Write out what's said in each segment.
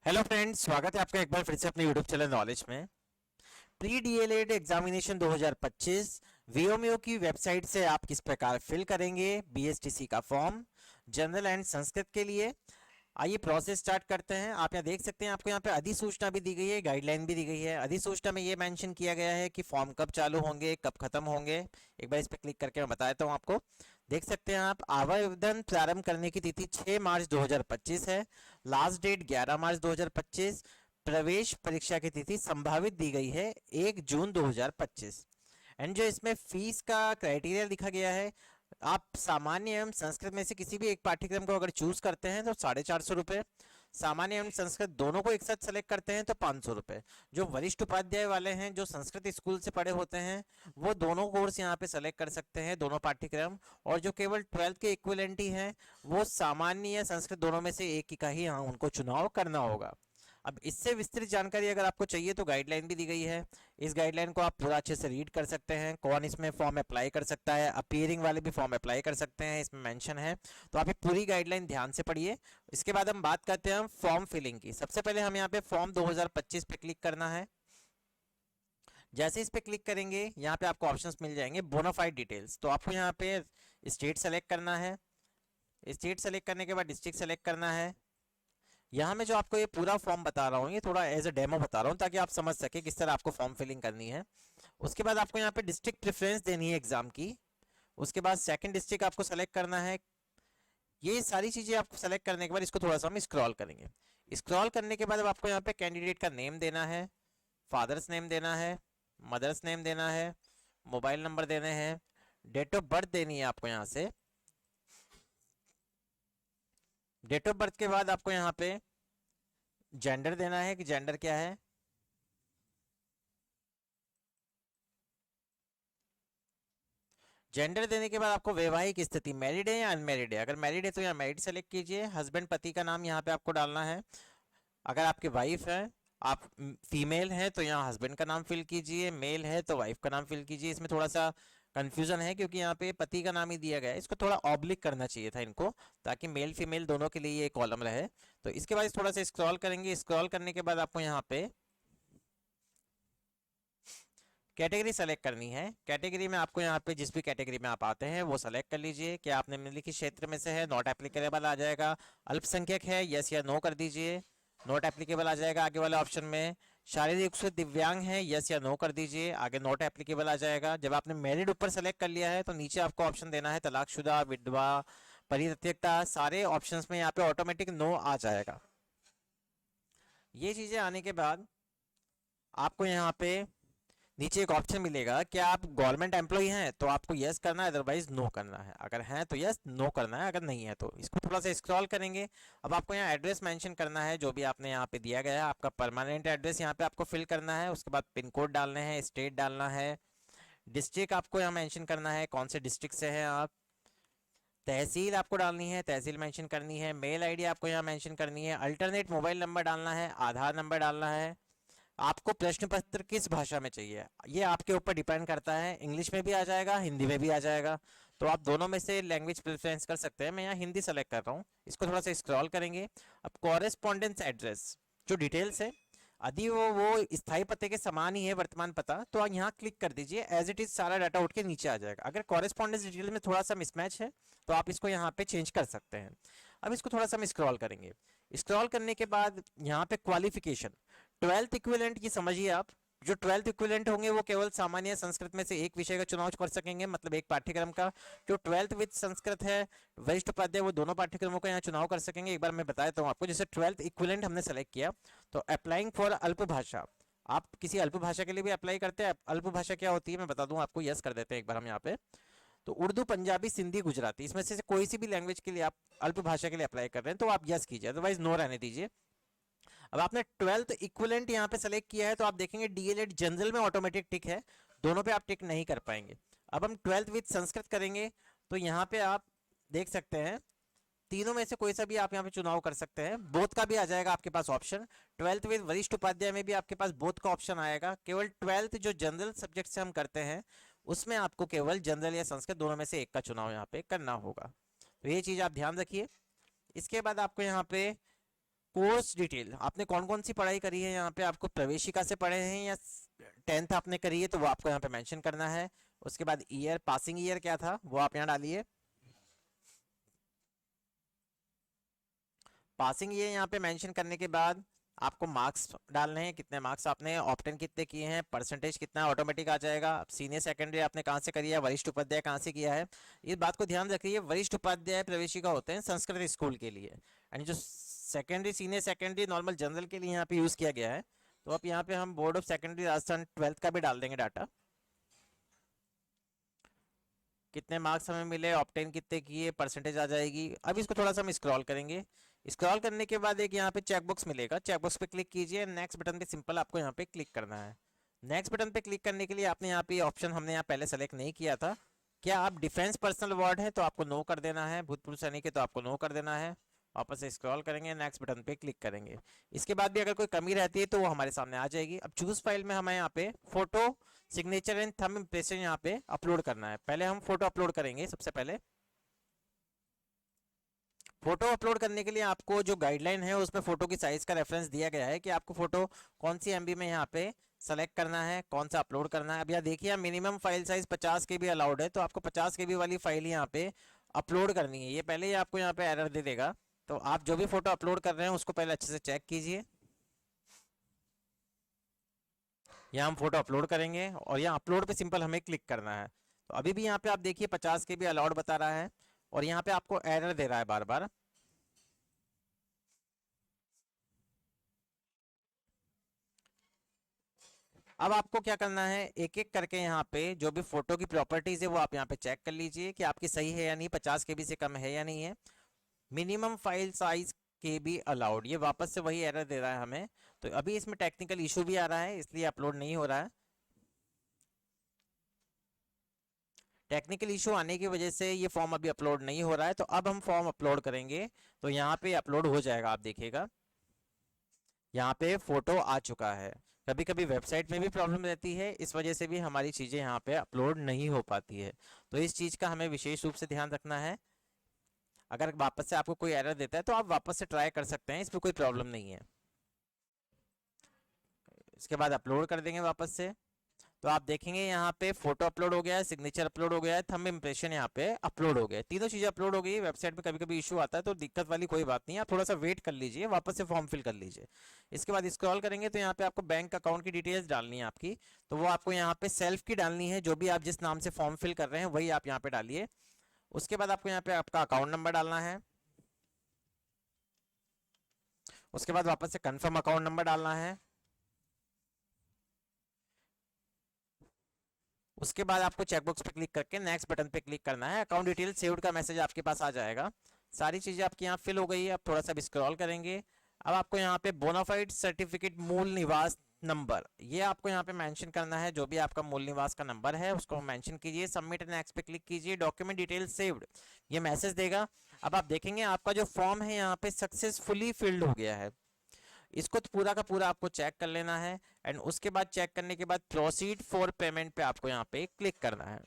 Hello friends, स्वागत है आपका एक बार फिर से अपने यूट्यूब चैनल नॉलेज में। प्री डीएलएड एग्जामिनेशन 2025 वीओमीओ की वेबसाइट से आप किस प्रकार फिल करेंगे बीएसटीसी का फॉर्म जनरल एंड संस्कृत के लिए। आइए प्रोसेस स्टार्ट करते हैं। आप यहाँ देख सकते हैं, आपको यहाँ पे अधिसूचना भी दी गई है, गाइडलाइन भी दी गई है। अधिसूचना में ये मेंशन किया गया है कि फॉर्म कब चालू होंगे, कब खत्म होंगे। एक बार इस पर क्लिक करके मैं बता देता हूँ आपको। देख सकते हैं आप, आवेदन प्रारंभ करने की तिथि 6 मार्च 2025 है। लास्ट डेट 11 मार्च 2025। प्रवेश परीक्षा की तिथि संभावित दी गई है 1 जून 2025। एंड जो इसमें फीस का क्राइटेरिया लिखा गया है, आप सामान्य एवं संस्कृत में से किसी भी एक पाठ्यक्रम को अगर चूज करते हैं तो 450 रुपये। सामान्य एवं संस्कृत दोनों को एक साथ सेलेक्ट करते हैं तो 500 रुपये। जो वरिष्ठ उपाध्याय वाले हैं, जो संस्कृत स्कूल से पढ़े होते हैं, वो दोनों कोर्स यहाँ पे सेलेक्ट कर सकते हैं, दोनों पाठ्यक्रम। और जो केवल 12th के इक्विवेलेंट ही हैं, वो सामान्य या संस्कृत दोनों में से एक का ही उनको चुनाव करना होगा। अब इससे विस्तृत जानकारी अगर आपको चाहिए तो गाइडलाइन भी दी गई है। इस गाइडलाइन को आप पूरा अच्छे से रीड कर सकते हैं। कौन इसमें फॉर्म अप्लाई कर सकता है, अपीयरिंग वाले भी फॉर्म अप्लाई कर सकते हैं, इसमें मेंशन है। तो आप ये पूरी गाइडलाइन ध्यान से पढ़िए। इसके बाद हम बात करते हैं फॉर्म फिलिंग की। सबसे पहले हम यहाँ पे फॉर्म 2025 पे क्लिक करना है। जैसे इस पे क्लिक करेंगे, यहाँ पे आपको ऑप्शंस मिल जाएंगे बोनाफाइड डिटेल्स। तो आपको यहाँ पे स्टेट सेलेक्ट करना है। स्टेट सेलेक्ट करने के बाद डिस्ट्रिक्ट सेलेक्ट करना है। यहाँ में जो आपको ये पूरा फॉर्म बता रहा हूँ, ये थोड़ा एज अ डेमो बता रहा हूँ ताकि आप समझ सके किस तरह आपको फॉर्म फिलिंग करनी है। उसके बाद आपको यहाँ पे डिस्ट्रिक्ट प्रेफरेंस देनी है एग्जाम की। उसके बाद सेकंड डिस्ट्रिक्ट आपको सेलेक्ट करना है। ये सारी चीजें आपको सेलेक्ट करने के बाद इसको थोड़ा सा हम स्क्रॉल करेंगे। स्क्रॉल करने के बाद अब आपको यहाँ पे कैंडिडेट का नेम देना है, फादर्स नेम देना है, मदर्स नेम देना है, मोबाइल नंबर देने हैं, डेट ऑफ बर्थ देनी है आपको यहाँ से। डेट ऑफ बर्थ के बाद आपको यहाँ पे जेंडर देना है कि जेंडर क्या है। जेंडर देने के बाद आपको वैवाहिक स्थिति मैरिड है या अनमैरिड है। अगर मैरिड है तो यहाँ मैरिड सेलेक्ट कीजिए। हस्बैंड पति का नाम यहाँ पे आपको डालना है। अगर आपकी वाइफ है, आप फीमेल है, तो यहाँ हस्बैंड का नाम फिल कीजिए। मेल है तो वाइफ का नाम फिल कीजिए। इसमें थोड़ा सा कंफ्यूजन है क्योंकि यहाँ पे पति का नाम ही दिया गया है। इसको थोड़ा ऑब्लिक करना चाहिए था इनको, ताकि मेल फीमेल दोनों के लिए ये कॉलम रहे। तो इसके बाद थोड़ा सा स्क्रॉल करेंगे। स्क्रॉल करने के बाद आपको यहाँ पे कैटेगरी सेलेक्ट करनी है। कैटेगरी में आपको यहाँ पे जिस भी कैटेगरी में आप आते हैं वो सेलेक्ट कर लीजिए। क्या आप निम्नलिखित क्षेत्र में से है, नॉट एप्लीकेबल आ जाएगा। अल्पसंख्यक है, यस या नो कर दीजिए, नॉट एप्लीकेबल आ जाएगा आगे वाले ऑप्शन में। शारीरिक रूप से दिव्यांग है, यस या नो कर दीजिए, आगे नॉट एप्लीकेबल आ जाएगा। जब आपने मैरिड ऊपर सेलेक्ट कर लिया है तो नीचे आपको ऑप्शन देना है तलाकशुदा, विधवा, परित्यक्ता। सारे ऑप्शंस में यहाँ पे ऑटोमेटिक नो आ जाएगा। ये चीजें आने के बाद आपको यहाँ पे नीचे एक ऑप्शन मिलेगा, क्या आप गवर्नमेंट एम्प्लॉय हैं, तो आपको यस करना है, अदरवाइज नो करना है। अगर हैं तो यस, नो करना है अगर नहीं है तो। इसको थोड़ा सा स्क्रॉल करेंगे। अब आपको यहाँ एड्रेस मेंशन करना है जो भी आपने यहाँ पे दिया गया है। आपका परमानेंट एड्रेस यहाँ पे आपको फिल करना है। उसके बाद पिन कोड डालने हैं, स्टेट डालना है, डिस्ट्रिक्ट आपको यहाँ मेंशन करना है, कौन से डिस्ट्रिक्ट से हैं आप। तहसील आपको डालनी है, तहसील मेंशन करनी है। मेल आईडी आपको यहाँ मेंशन करनी है। अल्टरनेट मोबाइल नंबर डालना है, आधार नंबर डालना है। आपको प्रश्न पत्र किस भाषा में चाहिए, ये आपके ऊपर डिपेंड करता है। इंग्लिश में भी आ जाएगा, हिंदी में भी आ जाएगा, तो आप दोनों में से लैंग्वेज प्रेफरेंस कर सकते हैं। मैं यहाँ हिंदी सेलेक्ट कर रहा हूँ। इसको थोड़ा सा स्क्रॉल करेंगे। अब कॉरेस्पॉन्डेंस एड्रेस जो डिटेल्स है, यदि वो स्थायी पते के समान ही है वर्तमान पता, तो आप यहाँ क्लिक कर दीजिए। एज इट इज सारा डाटा उठ के नीचे आ जाएगा। अगर कॉरेस्पॉन्डेंस डिटेल में थोड़ा सा मिसमैच है तो आप इसको यहाँ पे चेंज कर सकते हैं। अब इसको थोड़ा सा हम स्क्रॉल करेंगे। स्क्रॉल करने के बाद यहाँ पे क्वालिफिकेशन, 12th इक्विवेलेंट की समझिए आप। जो 12th इक्विवेलेंट होंगे वो केवल सामान्य संस्कृत में से एक विषय का चुनाव कर सकेंगे, मतलब एक पाठ्यक्रम का। जो 12th विद संस्कृत है, वरिष्ठ उपाध्याय, वो दोनों पाठ्यक्रमों का यहाँ चुनाव कर सकेंगे। एक बार मैं बता देता हूँ आपको। जैसे 12th इक्विवेलेंट हमने सेलेक्ट किया, तो अप्लाइंग फॉर अल्प भाषा, आप किसी अल्प भाषा के लिए भी अप्लाई करते हैं। अल्प भाषा क्या होती है मैं बता दूं आपको। यस कर देते हैं एक बार हम यहाँ पे। तो उर्दू, पंजाबी, सिंधी, गुजराती, इसमें से कोई सी भी लैंग्वेज के लिए आप अल्प भाषा के लिए अप्लाई कर रहे हैं तो आप यस कीजिए, अदरवाइज नो रहने दीजिए। अब आपने 12th इक्विवेलेंट यहाँ पे सेलेक्ट किया है तो आप देखेंगे डीएलएड जनरल में ऑटोमेटिक टिक है, दोनों पे आप टिक नहीं कर पाएंगे। अब हम 12th विद संस्कृत करेंगे तो यहाँ पे आप देख सकते हैं तीनों में से कोई सा भी आप यहाँ पे चुनाव कर सकते हैं। बोथ का भी आ जाएगा आपके पास ऑप्शन। 12th विद वरिष्ठ उपाध्याय में भी आपके पास बोथ का ऑप्शन आएगा। केवल 12th जो जनरल सब्जेक्ट से हम करते हैं उसमें आपको केवल जनरल या संस्कृत दोनों में से एक का चुनाव यहाँ पे करना होगा। तो ये चीज आप ध्यान रखिए। इसके बाद आपको यहाँ पे कोर्स डिटेल, आपने कौन कौन सी पढ़ाई करी है, यहाँ पे आपको प्रवेशिका से पढ़े हैं या 10th आपने करी है, तो वो आपको यहाँ पे मेंशन करना है। उसके बाद ईयर, पासिंग ईयर क्या था वो आप यहाँ डालिए। पासिंग ईयर यहाँ पे मेंशन करने के बाद आपको मार्क्स डालने हैं, कितने मार्क्स आपने ऑप्टेन कितने किए हैं, परसेंटेज कितना ऑटोमेटिक आ जाएगा। सीनियर सेकेंडरी आपने कहाँ से करी है, वरिष्ठ उपाध्याय कहाँ से किया है, इस बात को ध्यान रखिए। वरिष्ठ उपाध्याय प्रवेशिका होते हैं संस्कृत स्कूल के लिए, एंड जो secondary senior secondary normal general के लिए यहाँ पे यूज़ किया गया है। तो अब यहाँ पे हम board of secondary Rajasthan 12th का भी डाल देंगे डाटा, कितने मार्क्स हमें मिले, ऑप्टेन कितने किए, परसेंटेज आ जाएगी। अब इसको थोड़ा सा हम स्क्रॉल करेंगे। स्क्रॉल करने के बाद एक यहाँ पे चेकबॉक्स मिलेगा, चेकबॉक्स पे क्लिक कीजिए, नेक्स्ट बटन पे सिंपल आपको यहाँ पे क्लिक करना है। नेक्स्ट बटन पे क्लिक करने के लिए आपने यहाँ पे ऑप्शन हमने यहाँ पहले सेलेक्ट नहीं किया था, क्या आप डिफेंस पर्सनल वार्ड है तो आपको नो कर देना है, भूतपूर्व सैनिक है तो आपको नो कर देना है। वापस से स्क्रॉल करेंगे, नेक्स्ट बटन पे क्लिक करेंगे। इसके बाद भी अगर कोई कमी रहती है तो वो हमारे सामने आ जाएगी। अब चूज फाइल में हमें यहाँ पे photo, signature and thumb impression यहाँ पे अपलोड करना है। पहले हम फोटो अपलोड करेंगे। सबसे पहले फोटो अपलोड करने के लिए आपको जो गाइडलाइन है उसमें फोटो की साइज का रेफरेंस दिया गया है कि आपको फोटो कौन सी एमबी में यहाँ पे सेलेक्ट करना है, कौन सा अपलोड करना है। अब यहाँ देखिए minimum file size 50 KB allowed है, तो आपको 50 KB वाली फाइल यहाँ पे अपलोड करनी है। ये पहले ही आपको यहाँ पे एरर दे देगा, तो आप जो भी फोटो अपलोड कर रहे हैं उसको पहले अच्छे से चेक कीजिए। यहाँ हम फोटो अपलोड करेंगे और यहाँ अपलोड पे सिंपल हमें क्लिक करना है। तो अभी भी यहाँ पे आप देखिए 50 KB अलाउड बता रहा है और यहाँ पे आपको एरर दे रहा है बार बार। अब आपको क्या करना है, एक एक करके यहाँ पे जो भी फोटो की प्रॉपर्टीज है वो आप यहाँ पे चेक कर लीजिए कि आपकी सही है या नहीं, 50 KB से कम है या नहीं है। Minimum file size KB allowed, ये वापस से वही एरर दे रहा है हमें। तो अभी इसमें टेक्निकल इशू भी आ रहा है, इसलिए अपलोड नहीं हो रहा है। टेक्निकल इशू आने की वजह से ये फॉर्म अभी अपलोड नहीं हो रहा है। तो अब हम फॉर्म अपलोड करेंगे तो यहाँ पे अपलोड हो जाएगा, आप देखिएगा यहाँ पे फोटो आ चुका है। कभी कभी वेबसाइट में भी प्रॉब्लम रहती है, इस वजह से भी हमारी चीज़ें यहाँ पे अपलोड नहीं हो पाती है। तो इस चीज़ का हमें विशेष रूप से ध्यान रखना है। अगर वापस से आपको कोई एरर देता है तो आप वापस से ट्राई कर सकते हैं, इसमें कोई प्रॉब्लम नहीं है। इसके बाद अपलोड कर देंगे वापस से, तो आप देखेंगे यहाँ पे फोटो अपलोड हो गया है, सिग्नेचर अपलोड हो गया है, थंब इम्प्रेशन यहाँ पे अपलोड हो गया है। तीनों चीजें अपलोड हो गई। वेबसाइट में कभी कभी इशू आता है तो दिक्कत वाली कोई बात नहीं है, आप थोड़ा सा वेट कर लीजिए, वापस से फॉर्म फिल कर लीजिए। इसके बाद स्क्रॉल करेंगे तो यहाँ पे आपको बैंक अकाउंट की डिटेल्स डालनी है आपकी, तो वो आपको यहाँ पे सेल्फ की डालनी है। जो भी आप जिस नाम से फॉर्म फिल कर रहे हैं वही आप यहाँ पे डालिए। उसके बाद आपको यहाँ पे आपका अकाउंट नंबर डालना है। उसके बाद वापस से कन्फर्म अकाउंट नंबर डालना है। उसके बाद आपको चेकबॉक्स पे क्लिक करके नेक्स्ट बटन पे क्लिक करना है। अकाउंट डिटेल सेव्ड का मैसेज आपके पास आ जाएगा। सारी चीज़ें आपकी यहाँ फिल हो गई है। अब थोड़ा सा स्क्रॉल करेंगे। अब आपको यहाँ पे बोनाफाइड सर्टिफिकेट मूल निवास नंबर, ये आपको यहाँ पे मेंशन करना है। जो भी आपका मूल निवास का नंबर है उसको मेंशन कीजिए। सबमिट नेक्स्ट पे क्लिक कीजिए। डॉक्यूमेंट डिटेल सेव्ड, ये मैसेज देगा। अब आप देखेंगे आपका जो फॉर्म है यहाँ पे सक्सेसफुली फिल्ड हो गया है। इसको तो पूरा का पूरा आपको चेक कर लेना है, एंड उसके बाद चेक करने के बाद प्रोसीड फॉर पेमेंट पे आपको यहाँ पे क्लिक करना है।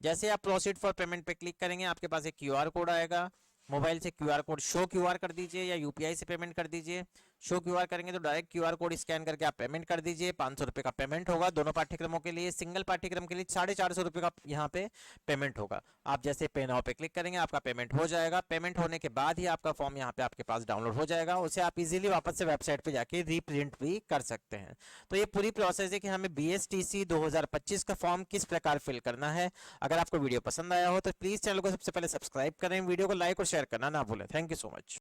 जैसे आप प्रोसीड फॉर पेमेंट पे क्लिक करेंगे आपके पास एक क्यूआर कोड आएगा। मोबाइल से क्यूआर कोड शो क्यूआर कर दीजिए या यूपीआई से पेमेंट कर दीजिए। शो क्यूआर करेंगे तो डायरेक्ट क्यूआर कोड स्कैन करके आप पेमेंट कर दीजिए। 500 रुपये का पेमेंट होगा दोनों पाठ्यक्रमों के लिए। सिंगल पाठ्यक्रम के लिए 450 रुपये का यहाँ पे पेमेंट होगा। आप जैसे पे नाउ पे क्लिक करेंगे आपका पेमेंट हो जाएगा। पेमेंट होने के बाद ही आपका फॉर्म यहाँ पे आपके पास डाउनलोड हो जाएगा। उसे आप इजीली वापस से वेबसाइट पे जाके रीप्रिंट भी कर सकते हैं। तो ये पूरी प्रोसेस है कि हमें BSTC 2025 का फॉर्म किस प्रकार फिल करना है। अगर आपको वीडियो पसंद आया हो तो प्लीज चैनल को सबसे पहले सब्सक्राइब करें, वीडियो को लाइक और शेयर करना ना भूलें। Thank you so much.